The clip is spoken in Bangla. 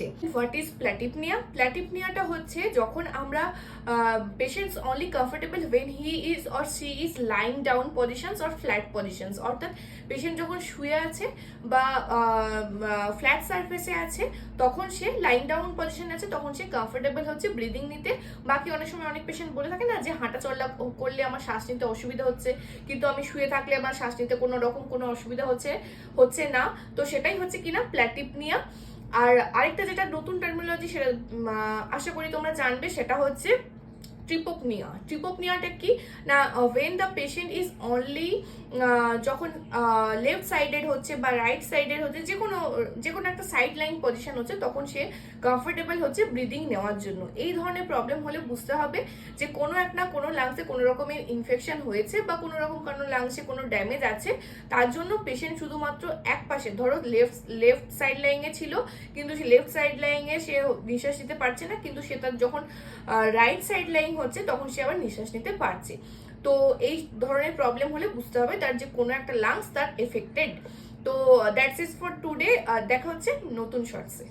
হচ্ছে। What is প্ল্যাটিপনিয়া? প্ল্যাটিপনিয়াটা হচ্ছে যখন আমরা patients only comfortable when he is or she is lying down positions or flat positions, অর্থাৎ পেশেন্ট যখন শুয়ে আছে বা ফ্ল্যাট সারফেসে আছে তখন সে লাইং ডাউন পজিশন আছে, তখন সে কমফোর্টেবল হচ্ছে ব্রিদিং নিতে। বাকি অনেক সময় অনেক পেশেন্ট বলে থাকে না যে হাঁটা চলা করলে আমার শ্বাস নিতে অসুবিধা হচ্ছে, কিন্তু আমি শুয়ে থাকলে আমার শ্বাস নিতে কোনো রকম কোনো অসুবিধা হচ্ছে না, তো সেটাই হচ্ছে কিনা প্ল্যাটিপনিয়া। আর আরেকটা যেটা নতুন টার্মিনোলজি সেটা আশা করি তোমরা জানবে, সেটা হচ্ছে ট্রিপোপনিয়া। ট্রিপোপনিয়াটা কি না, when the patient is only, যখন লেফট সাইডেড হচ্ছে বা রাইট সাইডেড হচ্ছে, যে কোনো একটা সাইড লাইন পজিশন হচ্ছে, তখন সে কমফোর্টেবল হচ্ছে ব্রিদিং নেওয়ার জন্য। এই ধরনের প্রবলেম হলে বুঝতে হবে যে কোনো কোনো লাংসে কোনো রকমের ইনফেকশন হয়েছে বা কোনো রকম কোনো লাংসে কোনো ড্যামেজ আছে, তার জন্য পেশেন্ট শুধুমাত্র এক পাশে, ধরো লেফট সাইড লাইনে ছিল কিন্তু সে লেফট সাইড লাইনে সে নিঃশ্বাস নিতে পারছে না, কিন্তু সে তার যখন রাইট সাইড লাইন হচ্ছে তখন সে আবার নিঃশ্বাস নিতে পারছে। তো এই ধরনের প্রবলেম হলে বুঝতে হবে তার যে কোনো একটা লাংস তার এফেক্টেড। তো দ্যাটস ইজ ফর টুডে, দেখা হচ্ছে নতুন শর্টসে।